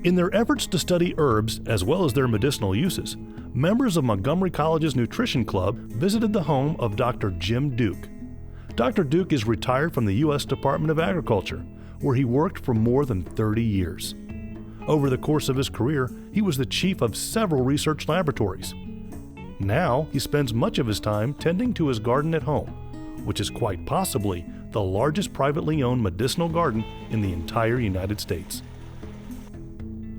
In their efforts to study herbs as well as their medicinal uses, members of Montgomery College's Nutrition Club visited the home of Dr. Jim Duke. Dr. Duke is retired from the U.S. Department of Agriculture, where he worked for more than 30 years. Over the course of his career, he was the chief of several research laboratories. Now, he spends much of his time tending to his garden at home, which is quite possibly the largest privately owned medicinal garden in the entire United States.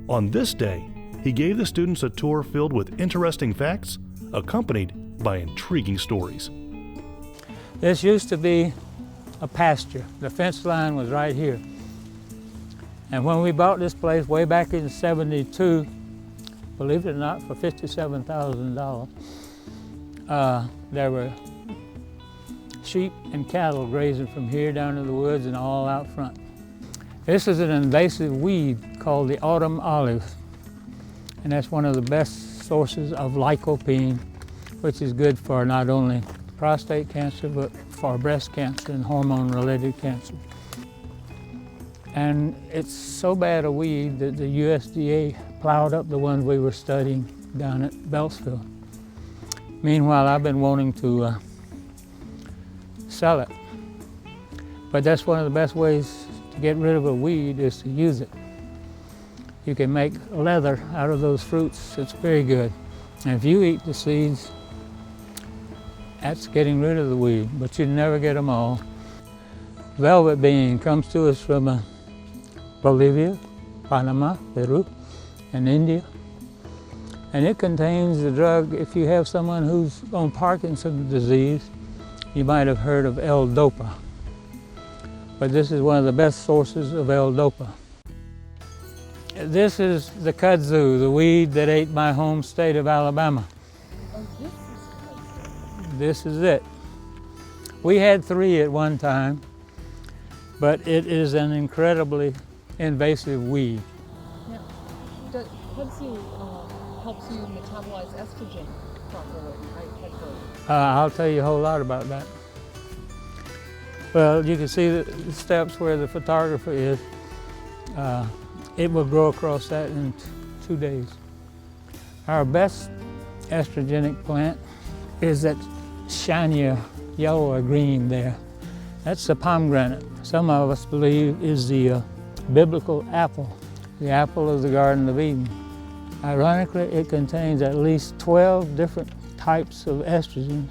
On this day, he gave the students a tour filled with interesting facts, accompanied by intriguing stories. This used to be a pasture. The fence line was right here. And when we bought this place way back in '72, believe it or not, for $57,000, there were sheep and cattle grazing from here down to the woods and all out front. This is an invasive weed called the autumn olive, and that's one of the best sources of lycopene, which is good for not only prostate cancer, but for breast cancer and hormone-related cancer. And it's so bad a weed that the USDA plowed up the ones we were studying down at Beltsville. Meanwhile, I've been wanting to sell it. But that's one of the best ways to get rid of a weed is to use it. You can make leather out of those fruits. It's very good. And if you eat the seeds, that's getting rid of the weed, but you never get them all. Velvet bean comes to us from Bolivia, Panama, Peru, and India. And it contains the drug, if you have someone who's on Parkinson's disease, you might have heard of L-Dopa. But this is one of the best sources of L-Dopa. This is the Kudzu, the weed that ate my home state of Alabama. Oh, this is Kudzu. This is it. We had 3 at one time, but it is an incredibly invasive weed. Now, Kudzu helps you metabolize estrogen properly, I had heard. I'll tell you a whole lot about that. Well, you can see the steps where the photographer is. It will grow across that in 2 days. Our best estrogenic plant is that shinier yellow or green there. That's the pomegranate. Some of us believe is the biblical apple, the apple of the Garden of Eden. Ironically, it contains at least 12 different types of estrogens.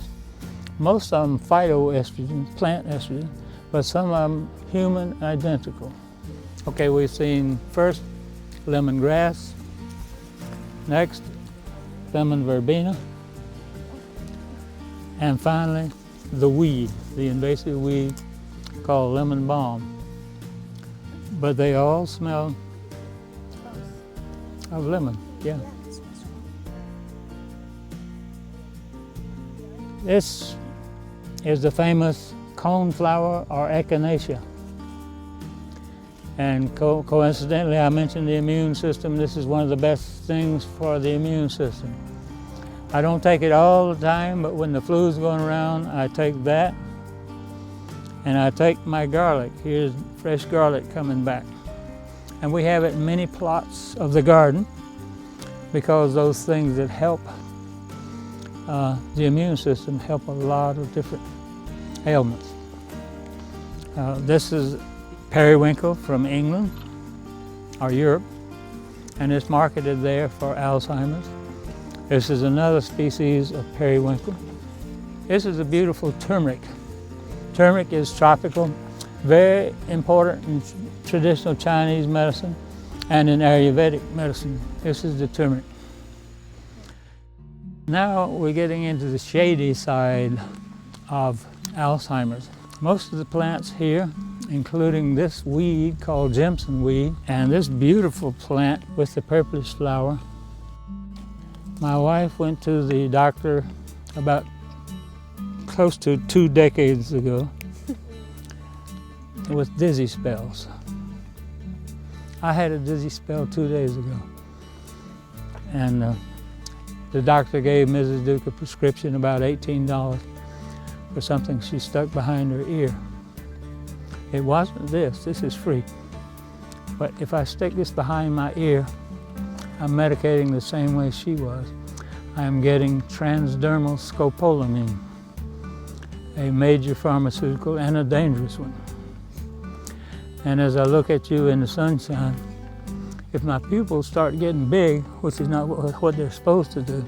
Most of them phytoestrogens, plant estrogen, but some of them human identical. Okay, we've seen first lemongrass, next lemon verbena, and finally the weed, the invasive weed called lemon balm. But they all smell of lemon, yeah. This is the famous coneflower or echinacea. And coincidentally, I mentioned the immune system. This is one of the best things for the immune system. I don't take it all the time, but when the flu's going around, I take that. And I take my garlic. Here's fresh garlic coming back. And we have it in many plots of the garden because those things that help the immune system help a lot of different ailments. This is periwinkle from England or Europe, and it's marketed there for Alzheimer's. This is another species of periwinkle. This is a beautiful turmeric. Turmeric is tropical, very important in traditional Chinese medicine and in Ayurvedic medicine. This is the turmeric. Now we're getting into the shady side of Alzheimer's. Most of the plants here, including this weed called Jimson weed, and this beautiful plant with the purplish flower. My wife went to the doctor about close to 2 decades ago with dizzy spells. I had a dizzy spell 2 days ago. And the doctor gave Mrs. Duke a prescription, about $18, for something she stuck behind her ear. It wasn't this is free. But if I stick this behind my ear, I'm medicating the same way she was. I am getting transdermal scopolamine, a major pharmaceutical and a dangerous one. And as I look at you in the sunshine, if my pupils start getting big, which is not what they're supposed to do,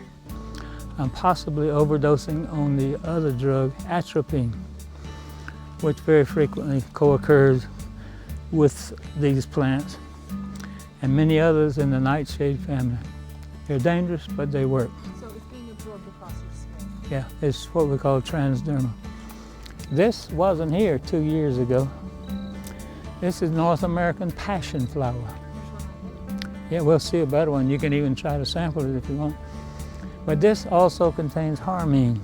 I'm possibly overdosing on the other drug, atropine, which very frequently co-occurs with these plants and many others in the nightshade family. They're dangerous, but they work. So it's being absorbed across your skin. Yeah, it's what we call transdermal. This wasn't here 2 years ago. This is North American passion flower. Yeah, we'll see a better one. You can even try to sample it if you want. But this also contains harmine.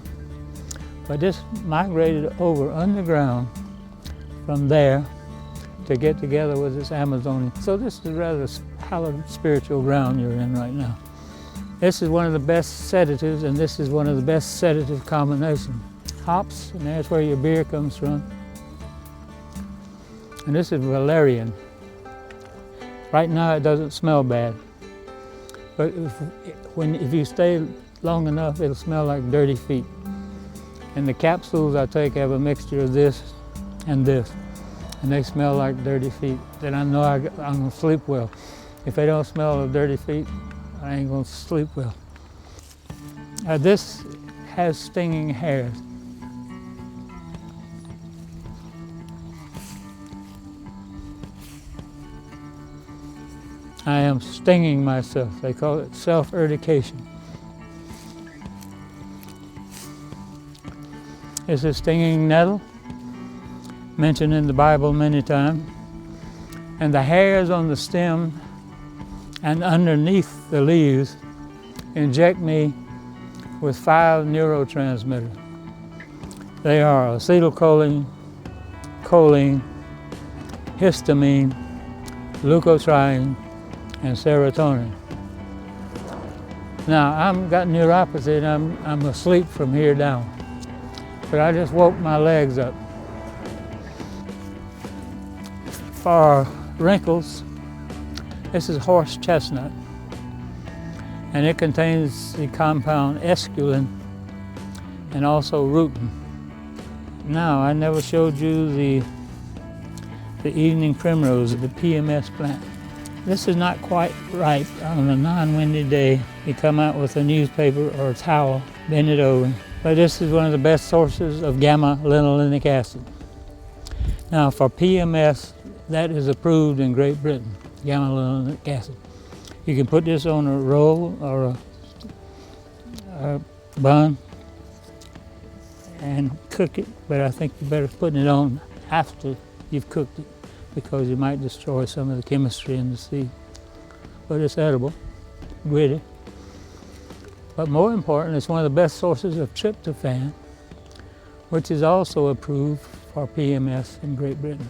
But this migrated over underground from there to get together with this Amazonian. So this is rather hallowed spiritual ground you're in right now. This is one of the best sedatives, and this is one of the best sedative combinations. Hops, and there's where your beer comes from. And this is Valerian. Right now it doesn't smell bad, but if you stay long enough, it'll smell like dirty feet. And the capsules I take have a mixture of this, and they smell like dirty feet. Then I know I'm gonna sleep well. If they don't smell of dirty feet, I ain't gonna sleep well. This has stinging hairs. I am stinging myself. They call it self-urtication. This is stinging nettle, mentioned in the Bible many times. And the hairs on the stem and underneath the leaves inject me with 5 neurotransmitters. They are acetylcholine, choline, histamine, leukotriene, and serotonin. Now, I've got neuropathy and I'm asleep from here down, but I just woke my legs up. For wrinkles, this is horse chestnut, and it contains the compound esculin and also rutin. Now, I never showed you the evening primrose, the PMS plant. This is not quite ripe. On a non-windy day, you come out with a newspaper or a towel, bend it over. But this is one of the best sources of gamma-linolenic acid. Now for PMS, that is approved in Great Britain, gamma-linolenic acid. You can put this on a roll or a bun and cook it, but I think you're better putting it on after you've cooked it, because you might destroy some of the chemistry in the seed. But it's edible, gritty. But more important, it's one of the best sources of tryptophan, which is also approved for PMS in Great Britain.